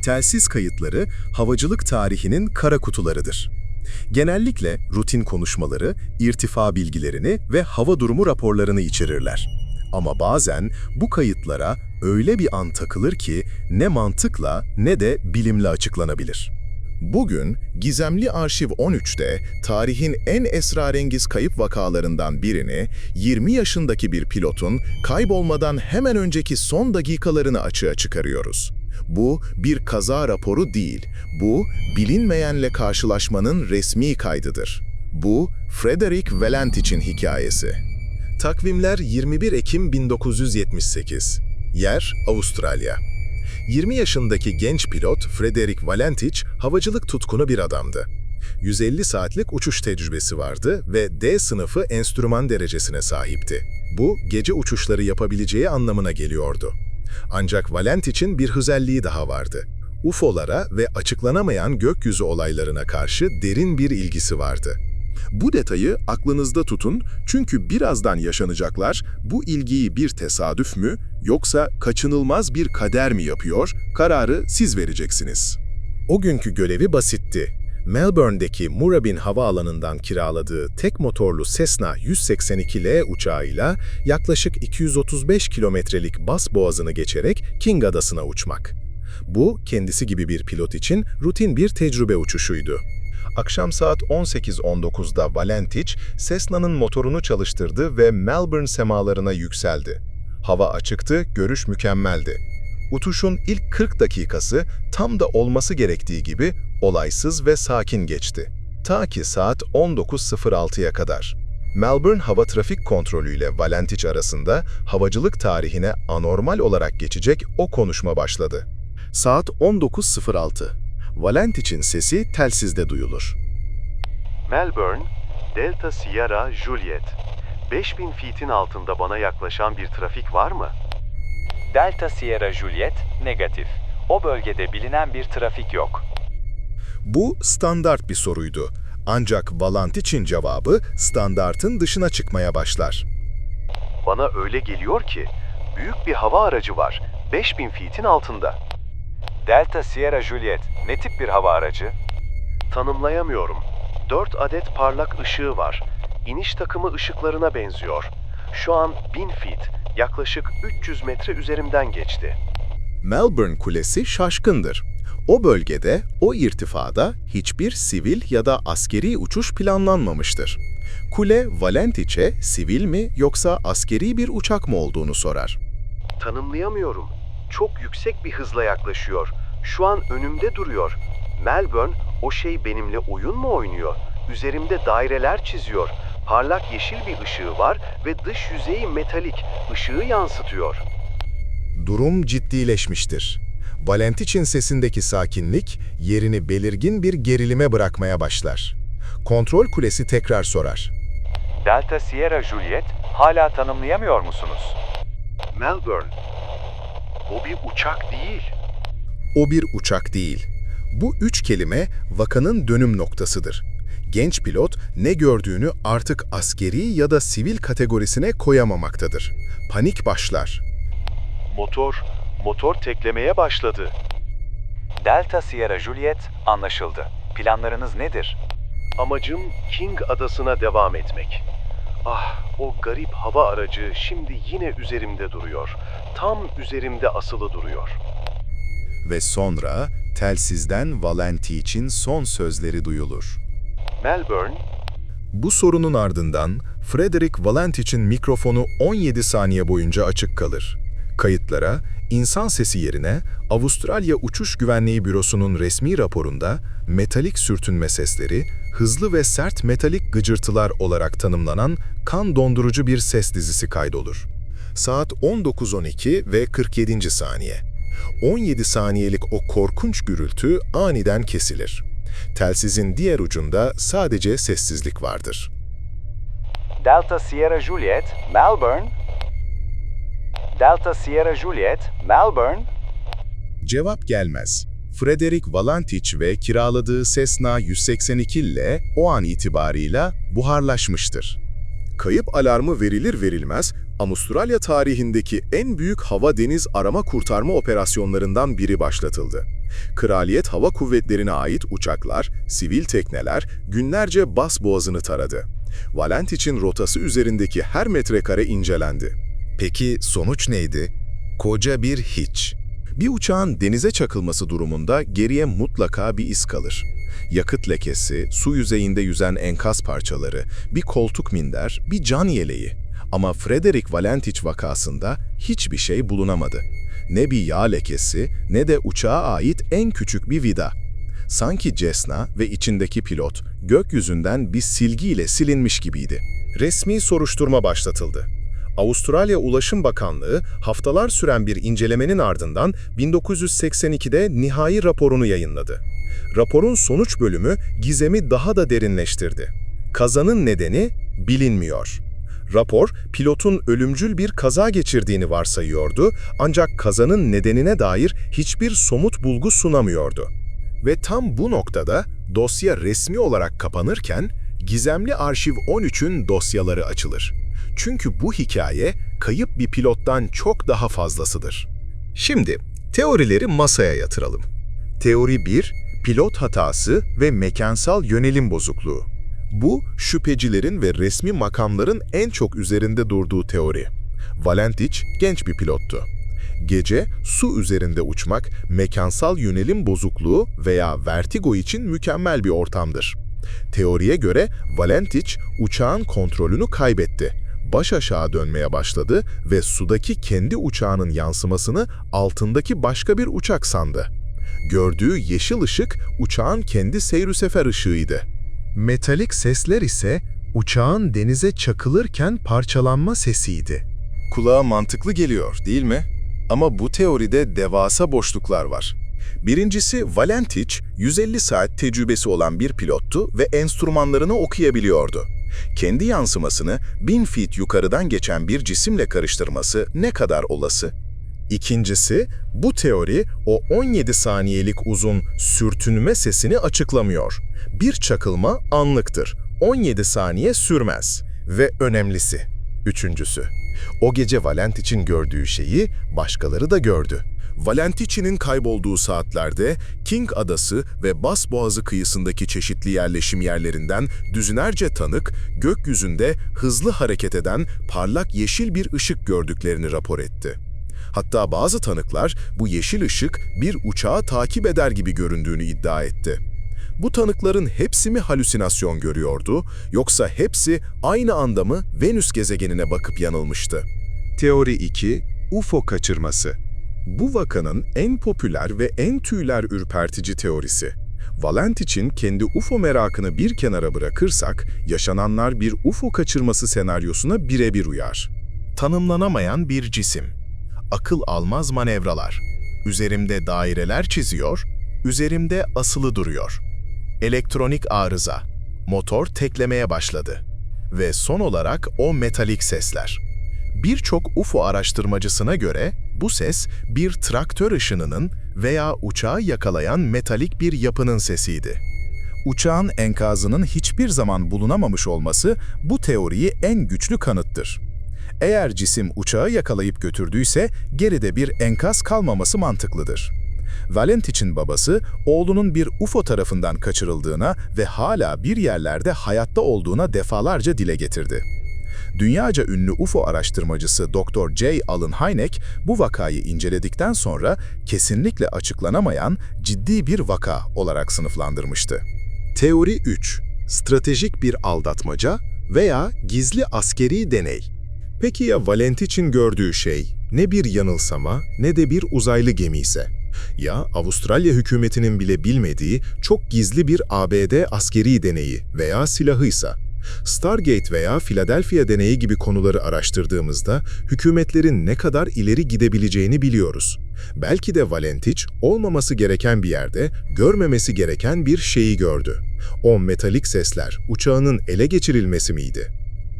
Telsiz kayıtları havacılık tarihinin kara kutularıdır. Genellikle rutin konuşmaları, irtifa bilgilerini ve hava durumu raporlarını içerirler. Ama bazen bu kayıtlara öyle bir an takılır ki ne mantıkla ne de bilimle açıklanabilir. Bugün Gizemli Arşiv 13'te tarihin en esrarengiz kayıp vakalarından birini 20 yaşındaki bir pilotun kaybolmadan hemen önceki son dakikalarını açığa çıkarıyoruz. Bu bir kaza raporu değil, bu bilinmeyenle karşılaşmanın resmi kaydıdır. Bu Frederick Valentich'in hikayesi. Takvimler 21 Ekim 1978. Yer Avustralya. 20 yaşındaki genç pilot Frederick Valentich havacılık tutkunu bir adamdı. 150 saatlik uçuş tecrübesi vardı ve D sınıfı enstrüman derecesine sahipti. Bu, gece uçuşları yapabileceği anlamına geliyordu. Ancak Valentich'in bir özelliği daha vardı. UFO'lara ve açıklanamayan gökyüzü olaylarına karşı derin bir ilgisi vardı. Bu detayı aklınızda tutun çünkü birazdan yaşanacaklar bu ilgiyi bir tesadüf mü yoksa kaçınılmaz bir kader mi yapıyor, kararı siz vereceksiniz. O günkü görevi basitti. Melbourne'deki Moorabbin Havaalanı'ndan kiraladığı tek motorlu Cessna 182L uçağıyla yaklaşık 235 kilometrelik Bass Boğazı'nı geçerek King Adası'na uçmak. Bu, kendisi gibi bir pilot için rutin bir tecrübe uçuşuydu. Akşam saat 18.19'da Valentich, Cessna'nın motorunu çalıştırdı ve Melbourne semalarına yükseldi. Hava açıktı, görüş mükemmeldi. Uçuşun ilk 40 dakikası tam da olması gerektiği gibi olaysız ve sakin geçti. Ta ki saat 19.06'ya kadar. Melbourne Hava Trafik Kontrolü ile Valentich arasında havacılık tarihine anormal olarak geçecek o konuşma başladı. Saat 19.06. Valentich'in sesi telsizde duyulur. Melbourne, Delta Sierra Juliet. 5000 feet'in altında bana yaklaşan bir trafik var mı? Delta Sierra Juliet, negatif. O bölgede bilinen bir trafik yok. Bu standart bir soruydu. Ancak Valentich'in cevabı standartın dışına çıkmaya başlar. Bana öyle geliyor ki, büyük bir hava aracı var, 5000 feet'in altında. Delta Sierra Juliet, ne tip bir hava aracı? Tanımlayamıyorum. 4 adet parlak ışığı var. İniş takımı ışıklarına benziyor. Şu an 1000 feet, yaklaşık 300 metre üzerimden geçti. Melbourne Kulesi şaşkındır. O bölgede, o irtifada hiçbir sivil ya da askeri uçuş planlanmamıştır. Kule, Valentich'e sivil mi yoksa askeri bir uçak mı olduğunu sorar. Tanımlayamıyorum. Çok yüksek bir hızla yaklaşıyor. Şu an önümde duruyor. Melbourne, o şey benimle oyun mu oynuyor? Üzerimde daireler çiziyor. Parlak yeşil bir ışığı var ve dış yüzeyi metalik, ışığı yansıtıyor. Durum ciddileşmiştir. Valentich'in sesindeki sakinlik yerini belirgin bir gerilime bırakmaya başlar. Kontrol kulesi tekrar sorar. Delta Sierra Juliet, hala tanımlayamıyor musunuz? Melbourne, o bir uçak değil. O bir uçak değil. Bu üç kelime vakanın dönüm noktasıdır. Genç pilot ne gördüğünü artık askeri ya da sivil kategorisine koyamamaktadır. Panik başlar. Motor teklemeye başladı. Delta Sierra Juliet, anlaşıldı. Planlarınız nedir? Amacım King Adası'na devam etmek. Ah, o garip hava aracı şimdi yine üzerimde duruyor. Tam üzerimde asılı duruyor. Ve sonra telsizden Valentich'in son sözleri duyulur. Melbourne, Bu sorunun ardından Frederick Valentich'in mikrofonu 17 saniye boyunca açık kalır. Kayıtlara, insan sesi yerine Avustralya Uçuş Güvenliği Bürosu'nun resmi raporunda metalik sürtünme sesleri, hızlı ve sert metalik gıcırtılar olarak tanımlanan kan dondurucu bir ses dizisi kaydolur. Saat 19.12 ve 47. saniye. 17 saniyelik o korkunç gürültü aniden kesilir. Telsizin diğer ucunda sadece sessizlik vardır. Delta Sierra Juliet, Melbourne. Delta Sierra Juliet, Melbourne. Cevap gelmez. Frederick Valentich ve kiraladığı Cessna 182 ile o an itibarıyla buharlaşmıştır. Kayıp alarmı verilir verilmez, Avustralya tarihindeki en büyük hava deniz arama kurtarma operasyonlarından biri başlatıldı. Kraliyet Hava Kuvvetleri'ne ait uçaklar, sivil tekneler günlerce Bas Boğazı'nı taradı. Valentich'in rotası üzerindeki her metrekare incelendi. Peki sonuç neydi? Koca bir hiç. Bir uçağın denize çakılması durumunda geriye mutlaka bir iz kalır. Yakıt lekesi, su yüzeyinde yüzen enkaz parçaları, bir koltuk minder, bir can yeleği. Ama Frederick Valentich vakasında hiçbir şey bulunamadı. Ne bir yağ lekesi, ne de uçağa ait en küçük bir vida. Sanki Cessna ve içindeki pilot gökyüzünden bir silgiyle silinmiş gibiydi. Resmi soruşturma başlatıldı. Avustralya Ulaşım Bakanlığı haftalar süren bir incelemenin ardından 1982'de nihai raporunu yayınladı. Raporun sonuç bölümü gizemi daha da derinleştirdi. Kazanın nedeni bilinmiyor. Rapor, pilotun ölümcül bir kaza geçirdiğini varsayıyordu ancak kazanın nedenine dair hiçbir somut bulgu sunamıyordu. Ve tam bu noktada dosya resmi olarak kapanırken Gizemli Arşiv 13'ün dosyaları açılır. Çünkü bu hikaye kayıp bir pilottan çok daha fazlasıdır. Şimdi teorileri masaya yatıralım. Teori 1, pilot hatası ve mekansal yönelim bozukluğu. Bu, şüphecilerin ve resmi makamların en çok üzerinde durduğu teori. Valentich genç bir pilottu. Gece su üzerinde uçmak, mekansal yönelim bozukluğu veya vertigo için mükemmel bir ortamdır. Teoriye göre Valentich uçağın kontrolünü kaybetti. Baş aşağı dönmeye başladı ve sudaki kendi uçağının yansımasını altındaki başka bir uçak sandı. Gördüğü yeşil ışık uçağın kendi seyrüsefer ışığıydı. Metalik sesler ise uçağın denize çakılırken parçalanma sesiydi. Kulağa mantıklı geliyor, değil mi? Ama bu teoride devasa boşluklar var. Birincisi, Valentich, 150 saat tecrübesi olan bir pilottu ve enstrümanlarını okuyabiliyordu. Kendi yansımasını 1000 feet yukarıdan geçen bir cisimle karıştırması ne kadar olası? İkincisi, bu teori o 17 saniyelik uzun sürtünme sesini açıklamıyor. Bir çakılma anlıktır. 17 saniye sürmez. Ve önemlisi, üçüncüsü. O gece Valentich'in gördüğü şeyi başkaları da gördü. Valentich'in kaybolduğu saatlerde King Adası ve Bas Boğazı kıyısındaki çeşitli yerleşim yerlerinden düzinerce tanık, gökyüzünde hızlı hareket eden parlak yeşil bir ışık gördüklerini rapor etti. Hatta bazı tanıklar bu yeşil ışık bir uçağı takip eder gibi göründüğünü iddia etti. Bu tanıkların hepsi mi halüsinasyon görüyordu, yoksa hepsi aynı anda mı Venüs gezegenine bakıp yanılmıştı? Teori 2, UFO kaçırması. Bu vakanın en popüler ve en tüyler ürpertici teorisi. Valentich'in kendi UFO merakını bir kenara bırakırsak, yaşananlar bir UFO kaçırması senaryosuna birebir uyar. Tanımlanamayan bir cisim. Akıl almaz manevralar. Üzerimde daireler çiziyor, üzerimde asılı duruyor. Elektronik arıza. Motor teklemeye başladı. Ve son olarak o metalik sesler. Birçok UFO araştırmacısına göre bu ses bir traktör ışınının veya uçağı yakalayan metalik bir yapının sesiydi. Uçağın enkazının hiçbir zaman bulunamamış olması bu teoriyi en güçlü kanıttır. Eğer cisim uçağı yakalayıp götürdüyse geride bir enkaz kalmaması mantıklıdır. Valentich'in babası oğlunun bir UFO tarafından kaçırıldığına ve hala bir yerlerde hayatta olduğuna defalarca dile getirdi. Dünyaca ünlü UFO araştırmacısı Dr. J. Allen Hynek bu vakayı inceledikten sonra kesinlikle açıklanamayan ciddi bir vaka olarak sınıflandırmıştı. Teori 3. Stratejik bir aldatmaca veya gizli askeri deney. Peki ya Valentich'in gördüğü şey ne bir yanılsama ne de bir uzaylı gemi ise? Ya Avustralya hükümetinin bile bilmediği çok gizli bir ABD askeri deneyi veya silahıysa? Stargate veya Philadelphia deneyi gibi konuları araştırdığımızda hükümetlerin ne kadar ileri gidebileceğini biliyoruz. Belki de Valentich olmaması gereken bir yerde görmemesi gereken bir şeyi gördü. O metalik sesler uçağının ele geçirilmesi miydi?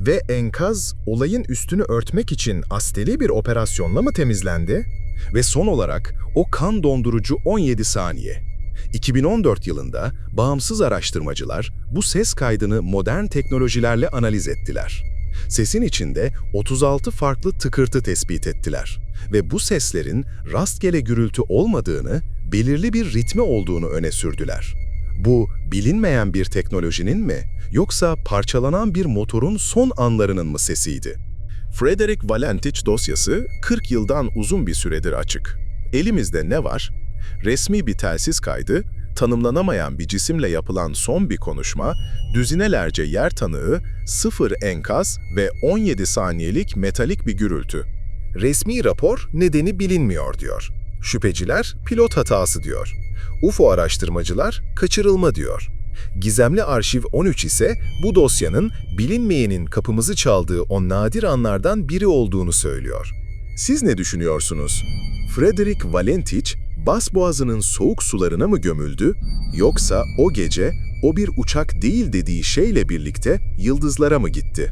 Ve enkaz olayın üstünü örtmek için asteli bir operasyonla mı temizlendi? Ve son olarak o kan dondurucu 17 saniye. 2014 yılında bağımsız araştırmacılar bu ses kaydını modern teknolojilerle analiz ettiler. Sesin içinde 36 farklı tıkırtı tespit ettiler ve bu seslerin rastgele gürültü olmadığını, belirli bir ritmi olduğunu öne sürdüler. Bu, bilinmeyen bir teknolojinin mi, yoksa parçalanan bir motorun son anlarının mı sesiydi? Frederick Valentich dosyası 40 yıldan uzun bir süredir açık. Elimizde ne var? Resmi bir telsiz kaydı, tanımlanamayan bir cisimle yapılan son bir konuşma, düzinelerce yer tanığı, 0 enkaz ve 17 saniyelik metalik bir gürültü. Resmi rapor nedeni bilinmiyor diyor. Şüpheciler pilot hatası diyor. UFO araştırmacılar kaçırılma diyor. Gizemli Arşiv 13 ise bu dosyanın bilinmeyenin kapımızı çaldığı o nadir anlardan biri olduğunu söylüyor. Siz ne düşünüyorsunuz? Frederick Valentich, Basboğazı'nın soğuk sularına mı gömüldü, yoksa o gece o bir uçak değil dediği şeyle birlikte yıldızlara mı gitti?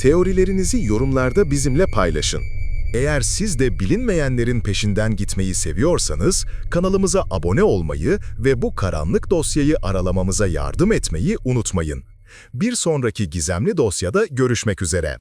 Teorilerinizi yorumlarda bizimle paylaşın. Eğer siz de bilinmeyenlerin peşinden gitmeyi seviyorsanız, kanalımıza abone olmayı ve bu karanlık dosyayı aralamamıza yardım etmeyi unutmayın. Bir sonraki gizemli dosyada görüşmek üzere.